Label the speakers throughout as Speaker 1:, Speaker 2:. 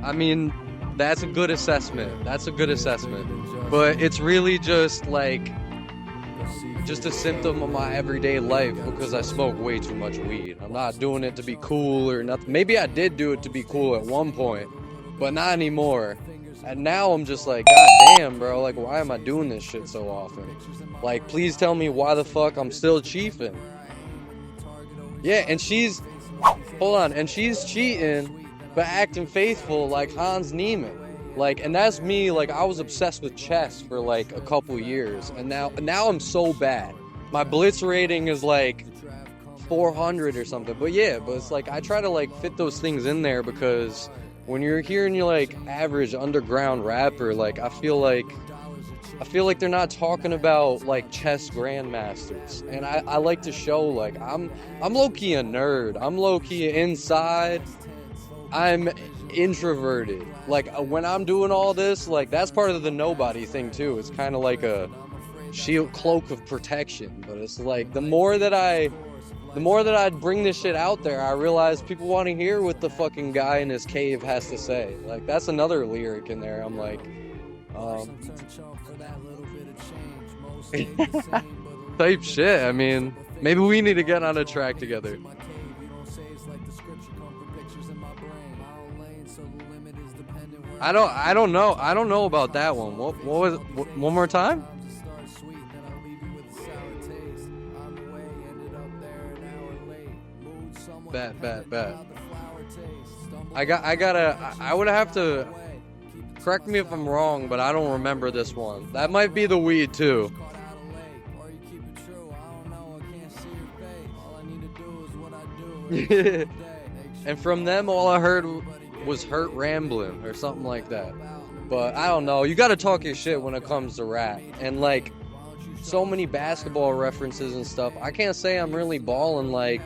Speaker 1: I mean, that's a good assessment. That's a good assessment. But it's really just like, just a symptom of my everyday life because I smoke way too much weed. I'm not doing it to be cool or nothing. Maybe I did do it to be cool at one point, but not anymore. And now I'm just like, God damn, bro, like, why am I doing this shit so often? Like, please tell me why the fuck I'm still chiefing. Yeah, and hold on, and she's cheating, but acting faithful like Hans Niemann. Like, and that's me, like, I was obsessed with chess for, like, a couple years, and now I'm so bad. My blitz rating is, like, 400 or something, but yeah, but it's like, I try to, like, fit those things in there because when you're hearing your, like, average underground rapper, like, I feel like they're not talking about like chess grandmasters, and I like to show like I'm low-key a nerd. I'm low-key inside. I'm introverted. Like when I'm doing all this, like that's part of the Knw.Bdy thing too. It's kind of like a shield cloak of protection, but it's like the more that I bring this shit out there, I realize people want to hear what the fucking guy in his cave has to say. Like that's another lyric in there. I'm like, type shit. I mean, maybe we need to get on a track together. I don't know about that one. What was it? One more time? Bet. I would have to, correct me if I'm wrong, but I don't remember this one. That might be the weed too. And from them, all I heard was Hurt Rambling or something like that. But I don't know. You gotta talk your shit when it comes to rap. And like, so many basketball references and stuff. I can't say I'm really balling like,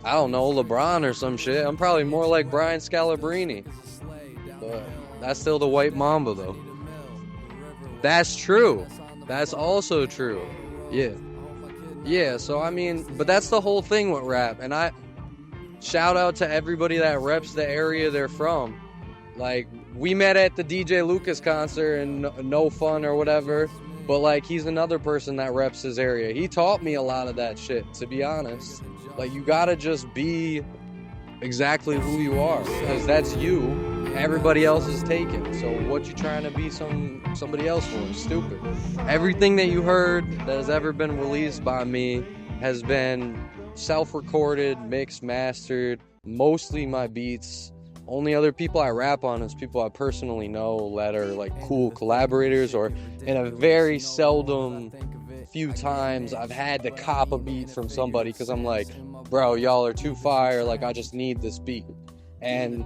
Speaker 1: I don't know, LeBron or some shit. I'm probably more like Brian Scalabrine. But that's still the white mamba though. That's true. That's also true. Yeah, so I mean, but that's the whole thing with rap. And I shout out to everybody that reps the area they're from. Like, we met at the DJ Lucas concert and No Fun or whatever, but like, he's another person that reps his area. He taught me a lot of that shit, to be honest. Like, you gotta just be exactly who you are, because that's you. Everybody else is taken. So what you trying to be somebody else for? Stupid. Everything that you heard that has ever been released by me has been self-recorded, mixed, mastered. Mostly my beats. Only other people I rap on is people I personally know that are like cool collaborators, or in a very seldom few times I've had to cop a beat from somebody because I'm like, bro, y'all are too fire, like I just need this beat. And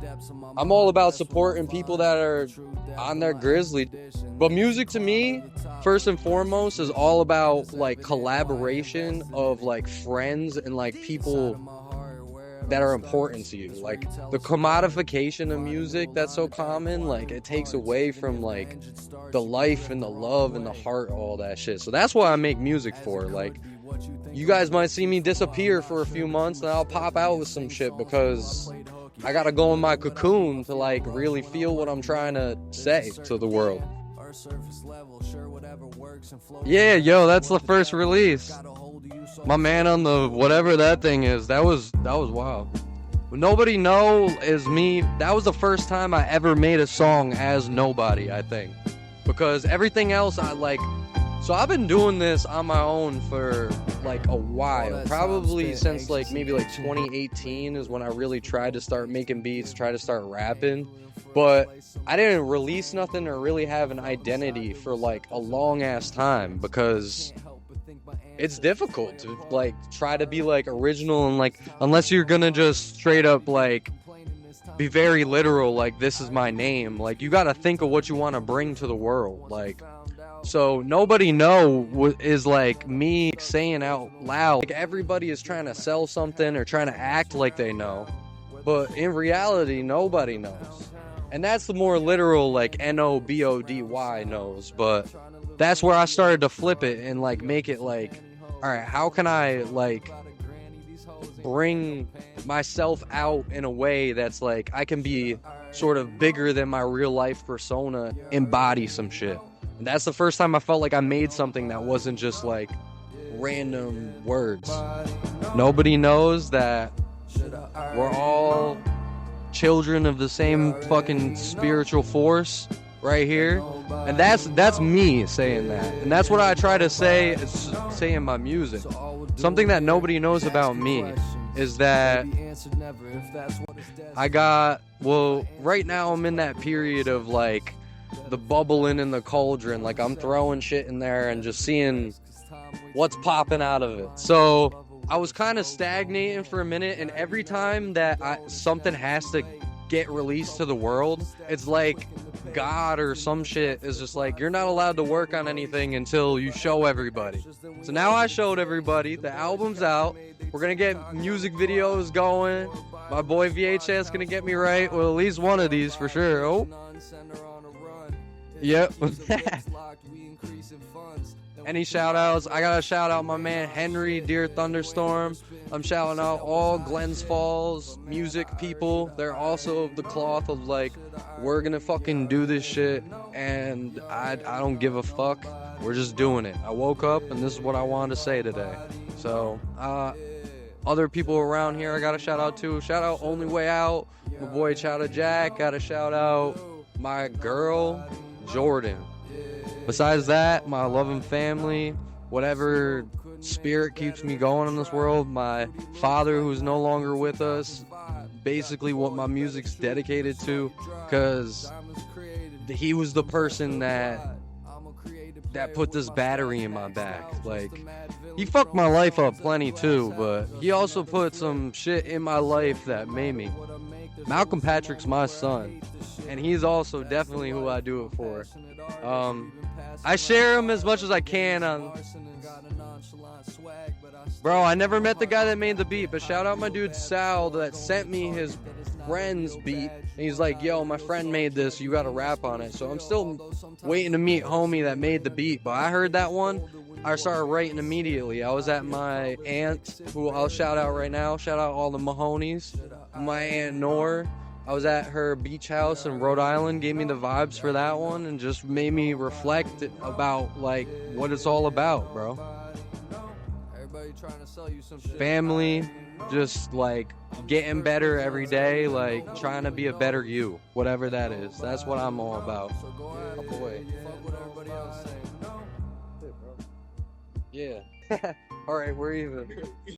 Speaker 1: I'm all about supporting people that are on their grizzly. But music to me, first and foremost, is all about like collaboration of like friends and like people that are important to you. Like the commodification of music that's so common, like it takes away from like the life and the love and the heart, all that shit. So that's what I make music for. Like, you guys might see me disappear for a few months and I'll pop out with some shit because I gotta go in my cocoon to like really feel what I'm trying to say to the world. Yeah, yo, that's the first release. My man on the whatever that thing is, that was wild. Nobody Know is me. That was the first time I ever made a song as Knw.Bdy, I think. Because everything else I like. So I've been doing this on my own for like a while. Probably since like maybe like 2018 is when I really tried to start making beats, try to start rapping. But I didn't release nothing or really have an identity for like a long ass time because it's difficult to like try to be like original and like, unless you're gonna just straight up like be very literal, like this is my name, like you gotta think of what you want to bring to the world. Like, so Nobody Know is like me saying out loud, like everybody is trying to sell something or trying to act like they know, but in reality nobody knows. And that's the more literal, like Knw.Bdy knows. But that's where I started to flip it and like make it like, all right, how can I like bring myself out in a way that's like I can be sort of bigger than my real life persona, embody some shit. And that's the first time I felt like I made something that wasn't just like random words. Nobody knows that we're all children of the same fucking spiritual force right here. And that's me saying that. And that's what I try to say in my music. Something that nobody knows about me is that right now I'm in that period of like the bubbling in the cauldron. Like I'm throwing shit in there and just seeing what's popping out of it. So I was kind of stagnating for a minute, and every time that something has to get released to the world, it's like God or some shit is just like, you're not allowed to work on anything until you show everybody. So now I showed everybody, the album's out, we're gonna get music videos going, my boy VHS gonna get me right with at least one of these for sure. Oh, yep. Any shout outs? I gotta shout out my man Henry, Dear Thunderstorm. I'm shouting out all Glens Falls music people. They're also of the cloth of like, we're gonna fucking do this shit, and I don't give a fuck. We're just doing it. I woke up and this is what I wanted to say today. So other people around here I gotta shout out to. Shout out Only Way Out, my boy Chowda Jack. Gotta shout out my girl Jordan. Besides that, my loving family, whatever spirit keeps me going in this world, my father who's no longer with us, basically what my music's dedicated to, because he was the person that put this battery in my back. Like, he fucked my life up plenty too, but he also put some shit in my life that made me. Malcolm Patrick's my son, and he's also definitely who I do it for. I share him as much as I can on... Bro, I never met the guy that made the beat, but shout out my dude Sal that sent me his friend's beat. And he's like, yo, my friend made this, you gotta rap on it. So I'm still waiting to meet homie that made the beat, but I heard that one, I started writing immediately. I was at my aunt, who I'll shout out right now, shout out all the Mahonies, my Aunt Nor. I was at her beach house in Rhode Island, gave me the vibes for that one, and just made me reflect about, like, what it's all about, bro. Family, just, like, getting better every day, like, trying to be a better you, whatever that is. That's what I'm all about. Oh, boy. Yeah. All right, we're even.